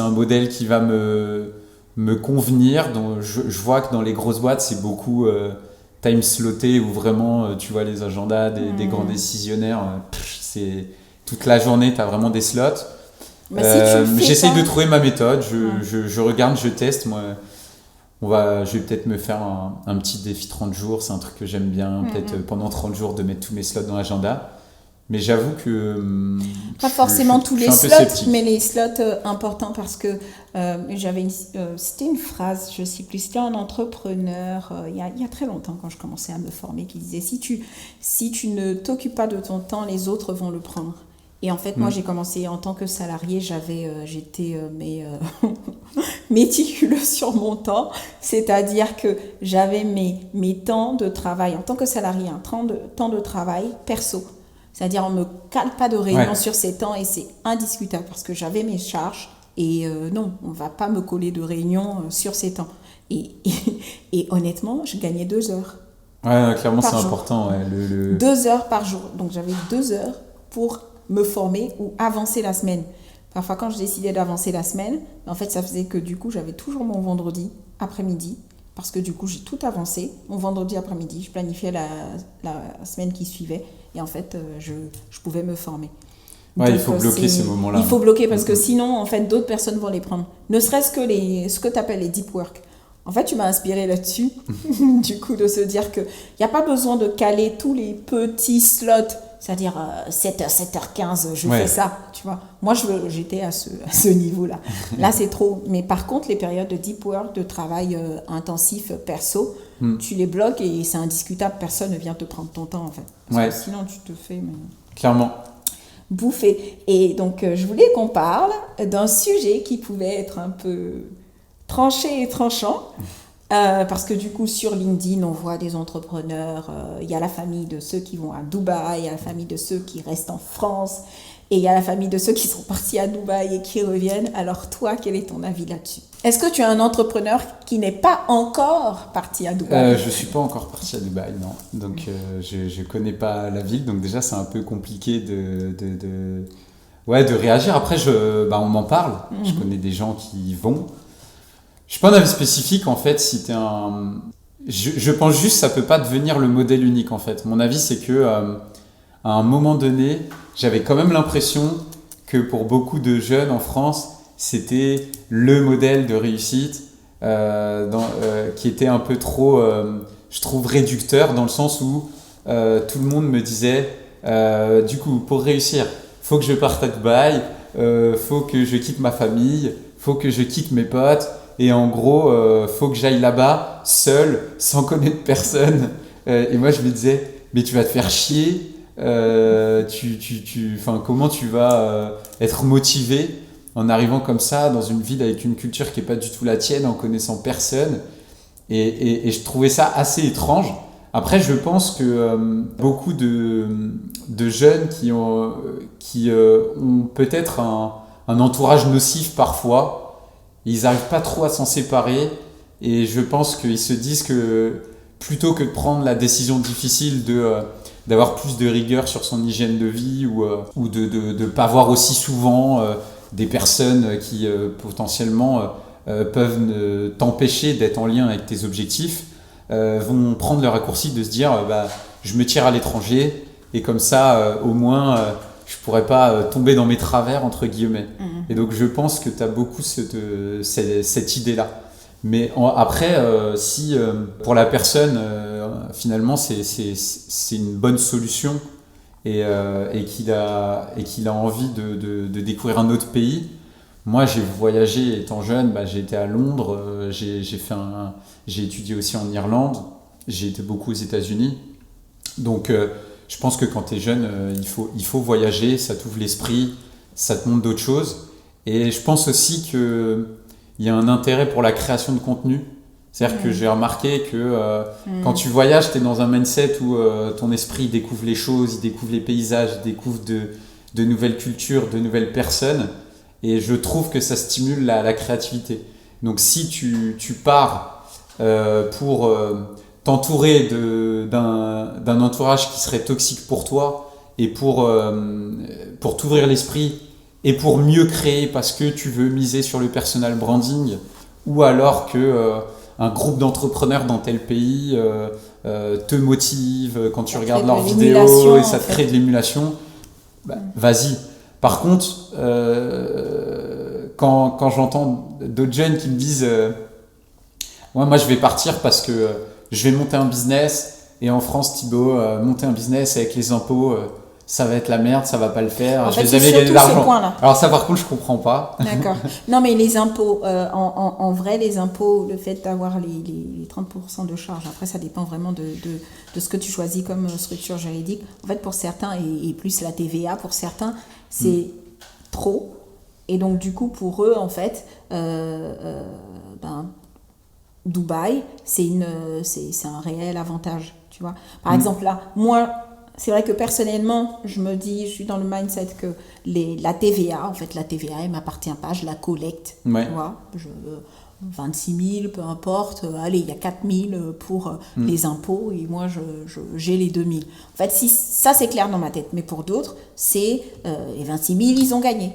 un modèle qui va me convenir. Donc je vois que dans les grosses boîtes c'est beaucoup time sloté où vraiment tu vois les agendas des grands décisionnaires, c'est toute la journée, tu as vraiment des slots. J'essaye de trouver ma méthode. Je regarde, je teste. Moi, je vais peut-être me faire un petit défi 30 jours. C'est un truc que j'aime bien. Peut-être pendant 30 jours de mettre tous mes slots dans l'agenda. Mais j'avoue que... Pas forcément tous les slots, mais les slots importants parce que c'était une phrase, je ne sais plus, c'était un entrepreneur il y a très longtemps quand je commençais à me former qui disait si tu ne t'occupes pas de ton temps, les autres vont le prendre. Et en fait, moi, j'ai commencé en tant que salarié, j'étais méticuleuse sur mon temps, c'est-à-dire que j'avais mes temps de travail en tant que salarié, un temps de travail perso. C'est-à-dire, on ne me cale pas de réunion sur ces temps et c'est indiscutable parce que j'avais mes charges et non, on ne va pas me coller de réunion sur ces temps. Et honnêtement, je gagnais 2 heures. Ouais, clairement, c'est important. Ouais, 2 heures par jour. Donc, j'avais 2 heures pour me former ou avancer la semaine. Parfois, quand je décidais d'avancer la semaine, en fait, ça faisait que du coup, j'avais toujours mon vendredi après-midi parce que du coup, j'ai tout avancé. Mon vendredi après-midi, je planifiais la semaine qui suivait et en fait, je pouvais me former. Ouais, il faut bloquer ces moments-là. Il faut bloquer parce que sinon, en fait, d'autres personnes vont les prendre. Ne serait-ce que ce que tu appelles les deep work. En fait, tu m'as inspiré là-dessus, du coup, de se dire qu'il n'y a pas besoin de caler tous les petits slots, c'est-à-dire 7h, 7h15, je fais ça, tu vois. Moi, j'étais à ce niveau-là. Là, c'est trop. Mais par contre, les périodes de deep work, de travail intensif, perso, tu les bloques et c'est indiscutable. Personne ne vient te prendre ton temps, en fait. Parce que sinon, tu te fais... Clairement. Bouffer. Et donc, je voulais qu'on parle d'un sujet qui pouvait être un peu... tranché et tranchant, parce que du coup sur LinkedIn on voit des entrepreneurs, il y a la famille de ceux qui vont à Dubaï, il y a la famille de ceux qui restent en France Et il y a la famille de ceux qui sont partis à Dubaï et qui reviennent. Alors toi, quel est ton avis là-dessus? Est-ce que tu es un entrepreneur qui n'est pas encore parti à Dubaï? Je ne suis pas encore parti à Dubaï, non. Donc je ne connais pas la ville. Donc déjà, c'est un peu compliqué de réagir. Après, on m'en parle. Je connais des gens qui y vont. Je suis pas un avis spécifique, en fait. Si t'es un... je pense juste que ça peut pas devenir le modèle unique, en fait. Mon avis, c'est que à un moment donné, j'avais quand même l'impression que pour beaucoup de jeunes en France, c'était le modèle de réussite qui était un peu trop, je trouve, réducteur, dans le sens où tout le monde me disait du coup, pour réussir, faut que je parte à Dubaï, faut que je quitte ma famille, faut que je quitte mes potes, et en gros, faut que j'aille là-bas seul, sans connaître personne. Et moi, je me disais, mais tu vas te faire chier. Comment tu vas être motivé en arrivant comme ça dans une ville avec une culture qui n'est pas du tout la tienne, en connaissant personne. Et je trouvais ça assez étrange. Après, je pense que beaucoup de jeunes qui ont peut-être un entourage nocif parfois, ils n'arrivent pas trop à s'en séparer. Et je pense qu'ils se disent que plutôt que de prendre la décision difficile d'avoir plus de rigueur sur son hygiène de vie ou de pas voir aussi souvent des personnes qui potentiellement peuvent t'empêcher d'être en lien avec tes objectifs, vont prendre le raccourci de se dire je me tire à l'étranger et comme ça au moins je pourrais pas tomber dans mes travers entre guillemets. Et donc je pense que tu as beaucoup cette idée-là. Mais après, si pour la personne, finalement, c'est une bonne solution et qu'il a envie de découvrir un autre pays. Moi, j'ai voyagé étant jeune, j'ai été à Londres, j'ai étudié aussi en Irlande, j'ai été beaucoup aux États-Unis. Donc, je pense que quand tu es jeune, il faut voyager, ça t'ouvre l'esprit, ça te montre d'autres choses. Et je pense aussi que il y a un intérêt pour la création de contenu. C'est-à-dire que j'ai remarqué que quand tu voyages, tu es dans un mindset où ton esprit découvre les choses, il découvre les paysages, il découvre de nouvelles cultures, de nouvelles personnes. Et je trouve que ça stimule la créativité. Donc si tu pars pour t'entourer d'un entourage qui serait toxique pour toi et pour t'ouvrir l'esprit, et pour mieux créer parce que tu veux miser sur le personal branding, ou alors que un groupe d'entrepreneurs dans tel pays te motive quand tu regardes leurs vidéos et ça te crée de l'émulation, vas-y. Par contre, quand j'entends d'autres jeunes qui me disent ouais, moi je vais partir parce que je vais monter un business, et en France, Thibaut, monter un business avec les impôts, ça va être la merde, ça va pas le faire, je vais jamais gagner d'argent. Alors ça, par contre, je comprends pas. D'accord. Non, mais les impôts, en vrai, les impôts, le fait d'avoir les 30% de charges, après ça dépend vraiment de ce que tu choisis comme structure juridique. En fait, pour certains, et plus la TVA, pour certains, c'est trop. Et donc, du coup, pour eux, en fait, Dubaï, c'est un réel avantage, tu vois. Par exemple, là, moi, c'est vrai que personnellement, je suis dans le mindset que la TVA, en fait, la TVA, elle ne m'appartient pas, je la collecte, tu vois. 26 000, peu importe, allez, il y a 4 000 pour les impôts, et moi, j'ai les 2 000. En fait, si, ça, c'est clair dans ma tête, mais pour d'autres, c'est les 26 000, ils ont gagné.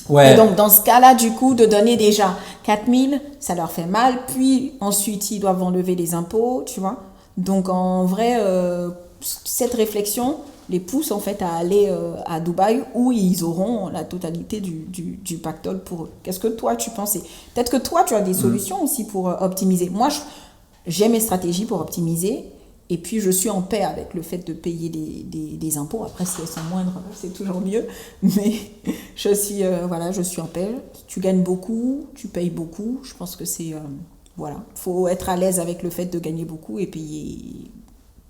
Ouais. Et donc, dans ce cas-là, du coup, de donner déjà 4 000, ça leur fait mal. Puis, ensuite, ils doivent enlever les impôts, tu vois. Donc, en vrai, cette réflexion les pousse, en fait, à aller à Dubaï, où ils auront la totalité du pactole pour eux. Qu'est-ce que toi, tu pensais? Peut-être que toi, tu as des solutions aussi pour optimiser. Moi, j'ai mes stratégies pour optimiser. Et puis, je suis en paix avec le fait de payer des impôts. Après, si elles sont moindres, c'est toujours mieux. Mais je suis en paix. Tu gagnes beaucoup, tu payes beaucoup. Je pense que c'est... voilà. Il faut être à l'aise avec le fait de gagner beaucoup et payer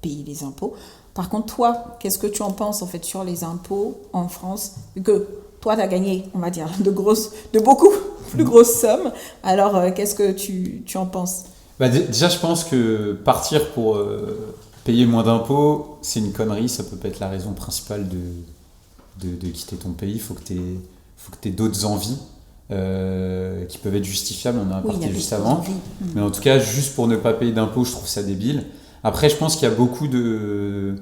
les impôts. Par contre, toi, qu'est-ce que tu en penses, en fait, sur les impôts en France? Vu que toi, tu as gagné, on va dire, de beaucoup plus grosses sommes. Alors, qu'est-ce que tu en penses? Déjà, je pense que partir pour payer moins d'impôts, c'est une connerie. Ça peut pas être la raison principale de quitter ton pays, il faut que tu aies d'autres envies qui peuvent être justifiables, on a parlé juste avant. Mais en tout cas, juste pour ne pas payer d'impôts, je trouve ça débile. Après, je pense qu'il y a beaucoup de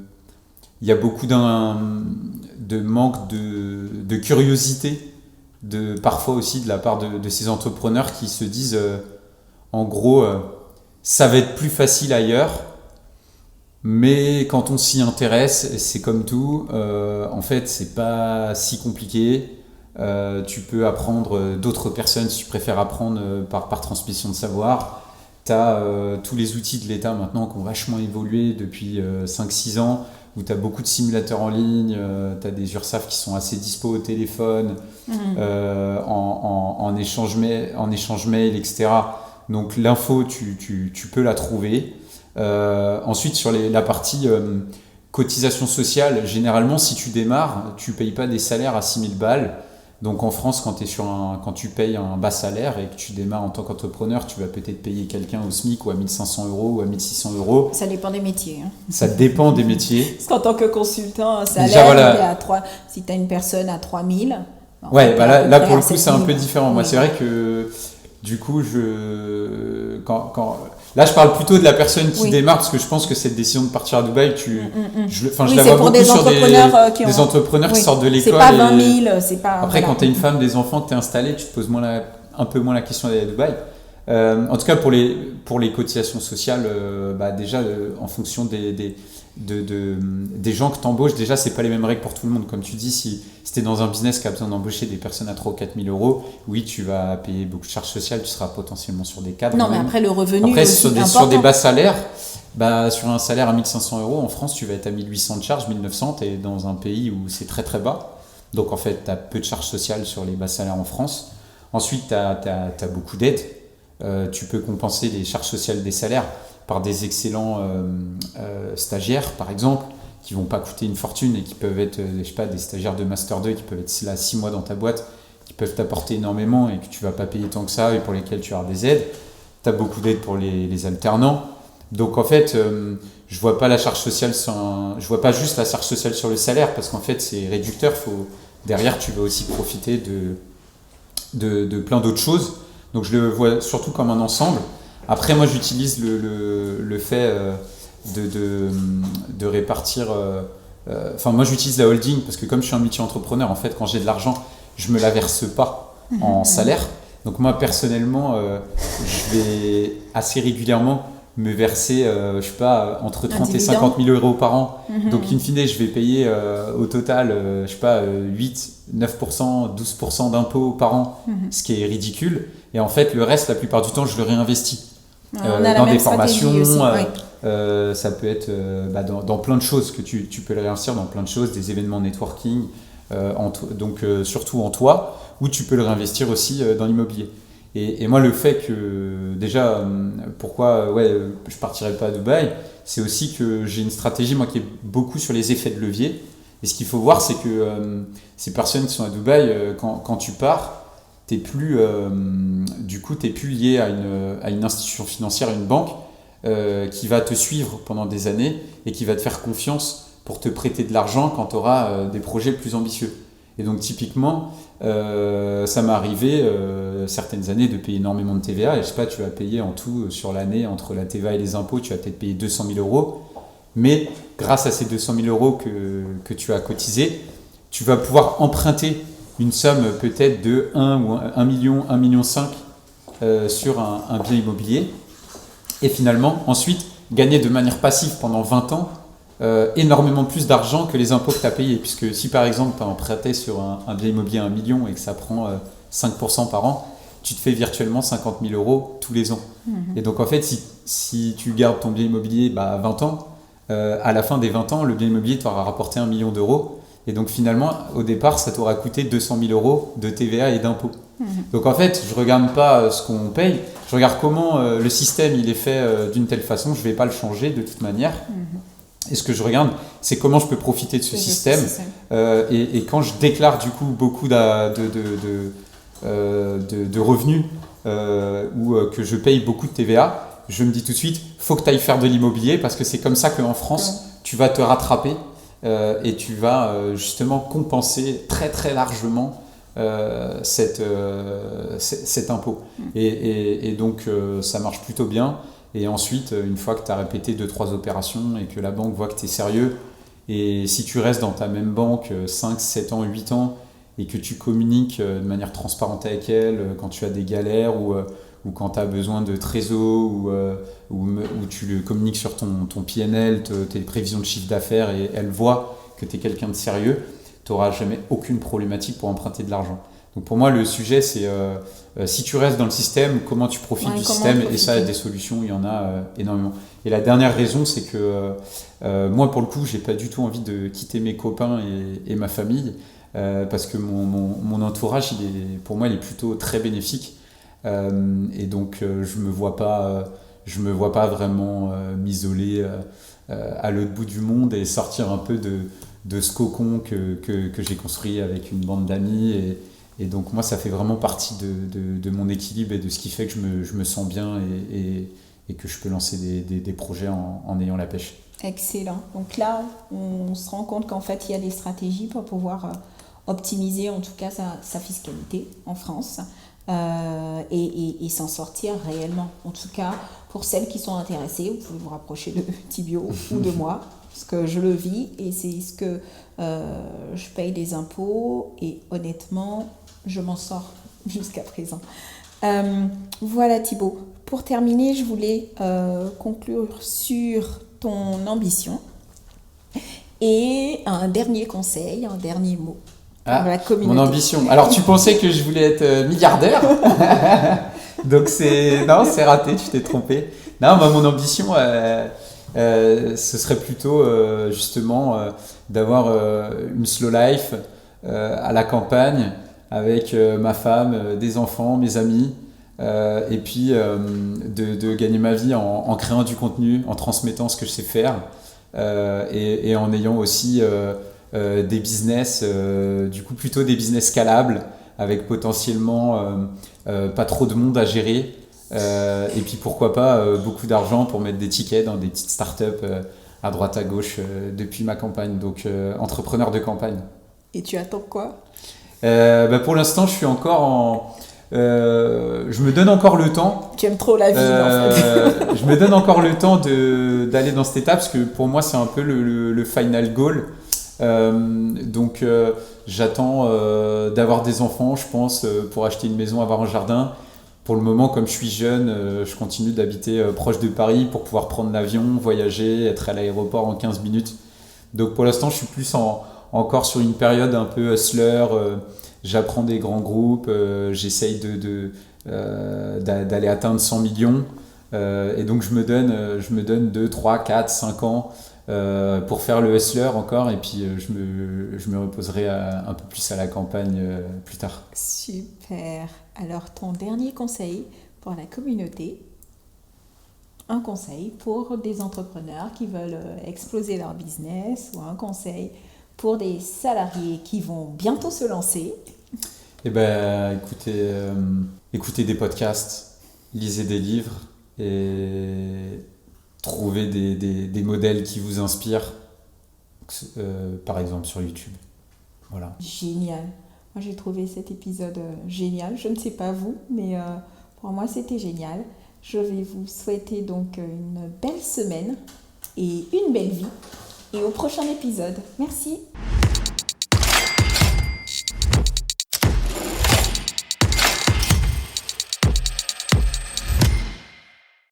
manque de curiosité, parfois aussi de la part de ces entrepreneurs qui se disent, en gros, ça va être plus facile ailleurs, mais quand on s'y intéresse, c'est comme tout, en fait, c'est pas si compliqué. Tu peux apprendre d'autres personnes si tu préfères apprendre par transmission de savoir. Tu as tous les outils de l'État maintenant qui ont vachement évolué depuis 5-6 ans, où tu as beaucoup de simulateurs en ligne, tu as des URSSAF qui sont assez dispo au téléphone, en échange mail, etc. Donc l'info, tu peux la trouver. Ensuite, sur la partie cotisation sociale, généralement, si tu démarres, tu ne payes pas des salaires à 6 000 balles. Donc en France, quand tu payes un bas salaire et que tu démarres en tant qu'entrepreneur, tu vas peut-être payer quelqu'un au SMIC ou à 1 500 euros ou à 1 600 euros. Ça dépend des métiers. Ça dépend des métiers. Parce qu'en tant que consultant, un salaire, il est à 3. Si tu as une personne à 3 000... Ouais, là pour le coup, c'est un peu différent. Moi, c'est vrai que du coup, là, je parle plutôt de la personne qui démarre, parce que je pense que cette décision de partir à Dubaï, je la vois beaucoup sur des entrepreneurs qui sortent de l'école. C'est pas 20 000, c'est pas... Après, quand tu es une femme, des enfants, que tu es installé, tu te poses un peu moins la question d'aller à Dubaï. En tout cas, pour les cotisations sociales, déjà, en fonction des gens que tu embauches, déjà, c'est pas les mêmes règles pour tout le monde. Comme tu dis, si tu es dans un business qui a besoin d'embaucher des personnes à 3 ou 4 000 euros, oui, tu vas payer beaucoup de charges sociales, tu seras potentiellement sur des cadres. Non, mais après, le revenu après, aussi sur des bas salaires, sur un salaire à 1 500 euros, en France, tu vas être à 1 800 de charges, 1 900, tu es dans un pays où c'est très très bas. Donc, en fait, tu as peu de charges sociales sur les bas salaires en France. Ensuite, tu as beaucoup d'aides. Tu peux compenser les charges sociales des salaires par des excellents stagiaires, par exemple, qui vont pas coûter une fortune et qui peuvent être, des stagiaires de Master 2 qui peuvent être là 6 mois dans ta boîte, qui peuvent t'apporter énormément et que tu vas pas payer tant que ça et pour lesquels tu as des aides. Tu as beaucoup d'aides pour les alternants. Donc en fait, je vois pas la charge sociale je vois pas juste la charge sociale sur le salaire, parce qu'en fait c'est réducteur. Derrière, tu vas aussi profiter de plein d'autres choses. Donc je le vois surtout comme un ensemble. Après, moi, j'utilise le fait de répartir... moi, j'utilise la holding parce que comme je suis un multi-entrepreneur, en fait, quand j'ai de l'argent, je ne me la verse pas en salaire. Donc moi, personnellement, je vais assez régulièrement me verser, entre 30 et 50 000 euros par an. Donc, in fine, je vais payer au total, 8, 9%, 12% d'impôts par an, ce qui est ridicule. Et en fait, le reste, la plupart du temps, je le réinvestis. Dans des formations, ça peut être dans plein de choses que tu peux le réinvestir dans plein de choses, des événements networking, surtout en toi, ou tu peux le réinvestir aussi dans l'immobilier. Et moi, le fait que déjà, pourquoi je partirais pas à Dubaï, c'est aussi que j'ai une stratégie moi qui est beaucoup sur les effets de levier. Et ce qu'il faut voir, c'est que ces personnes qui sont à Dubaï, quand tu pars, t'es plus lié à une institution financière, une banque, qui va te suivre pendant des années et qui va te faire confiance pour te prêter de l'argent quand tu auras des projets plus ambitieux. Et donc typiquement, ça m'est arrivé certaines années de payer énormément de TVA. Et je sais pas, tu vas payer en tout sur l'année, entre la TVA et les impôts, tu vas peut-être payer 200 000 euros. Mais grâce à ces 200 000 euros que tu as cotisés, tu vas pouvoir emprunter une somme peut-être de 1 ou 1 million, 1,5 million sur un bien immobilier. Et finalement, ensuite, gagner de manière passive pendant 20 ans énormément plus d'argent que les impôts que tu as payés. Puisque si par exemple, tu as emprunté sur un bien immobilier à 1 million et que ça prend 5% par an, tu te fais virtuellement 50 000 euros tous les ans. Et donc en fait, si tu gardes ton bien immobilier 20 ans, à la fin des 20 ans, le bien immobilier t'aura rapporté 1 million d'euros. Et donc finalement, au départ, ça t'aura coûté 200 000 euros de TVA et d'impôts. Donc en fait, je ne regarde pas ce qu'on paye, je regarde comment le système il est fait d'une telle façon, je ne vais pas le changer de toute manière. Et ce que je regarde, c'est comment je peux profiter de ce système. Et quand je déclare du coup beaucoup de revenus ou que je paye beaucoup de TVA, je me dis tout de suite, il faut que tu ailles faire de l'immobilier parce que c'est comme ça qu'en France, tu vas te rattraper et tu vas justement compenser très très largement cet impôt. Et donc ça marche plutôt bien. Et ensuite, une fois que tu as répété 2-3 opérations et que la banque voit que tu es sérieux, et si tu restes dans ta même banque 5, 7 ans, 8 ans, et que tu communiques de manière transparente avec elle quand tu as des galères ou quand tu as besoin de trésor ou tu le communiques sur ton PNL, tes prévisions de chiffre d'affaires, et elle voit que tu es quelqu'un de sérieux, tu n'auras jamais aucune problématique pour emprunter de l'argent. Donc pour moi, le sujet, c'est si tu restes dans le système, comment tu profites du système. Et ça, des solutions, il y en a énormément. Et la dernière raison, c'est que moi, pour le coup, j'ai pas du tout envie de quitter mes copains et ma famille, parce que mon entourage, pour moi, il est plutôt très bénéfique. Et donc, je me vois pas vraiment m'isoler à l'autre bout du monde et sortir un peu de ce cocon que j'ai construit avec une bande d'amis. Et donc moi, ça fait vraiment partie de mon équilibre et de ce qui fait que je me sens bien et que je peux lancer des projets en ayant la pêche. Excellent. Donc là, on se rend compte qu'en fait, il y a des stratégies pour pouvoir optimiser en tout cas sa fiscalité en France et s'en sortir réellement. En tout cas, pour celles qui sont intéressées, vous pouvez vous rapprocher de Thibio ou de moi, parce que je le vis et c'est ce que je paye des impôts et honnêtement, je m'en sors jusqu'à présent. Voilà Thibaut. Pour terminer, je voulais conclure sur ton ambition et un dernier conseil, un dernier mot pour la communauté. Mon ambition. Alors tu pensais que je voulais être milliardaire donc c'est raté, tu t'es trompé. Non, mon ambition, ce serait plutôt justement d'avoir une slow life à la campagne avec ma femme, des enfants, mes amis, et puis de gagner ma vie en créant du contenu, en transmettant ce que je sais faire, et en ayant aussi des business, du coup plutôt des business scalables, avec potentiellement pas trop de monde à gérer, et puis pourquoi pas beaucoup d'argent pour mettre des tickets dans des petites startups à droite à gauche depuis ma campagne, donc entrepreneur de campagne. Et tu attends quoi ? Pour l'instant, je suis encore je me donne encore le temps. Tu aimes trop la vie, en fait. Je me donne encore le temps d'aller dans cette étape, parce que pour moi, c'est un peu le final goal. Donc, j'attends d'avoir des enfants, je pense, pour acheter une maison, avoir un jardin. Pour le moment, comme je suis jeune, je continue d'habiter proche de Paris pour pouvoir prendre l'avion, voyager, être à l'aéroport en 15 minutes. Donc, pour l'instant, je suis plus encore sur une période un peu hustler, j'apprends des grands groupes, j'essaye d'aller atteindre 100 millions, et donc je me donne 2, 3, 4, 5 ans pour faire le hustler encore, et puis je me reposerai un peu plus à la campagne plus tard. Super. Alors ton dernier conseil pour la communauté, un conseil pour des entrepreneurs qui veulent exploser leur business, ou un conseil pour des salariés qui vont bientôt se lancer? Eh ben, écoutez des podcasts, lisez des livres et trouvez des modèles qui vous inspirent, par exemple sur YouTube. Voilà. Génial. Moi, j'ai trouvé cet épisode génial. Je ne sais pas vous, mais pour moi, c'était génial. Je vais vous souhaiter donc une belle semaine et une belle vie. Et au prochain épisode. Merci.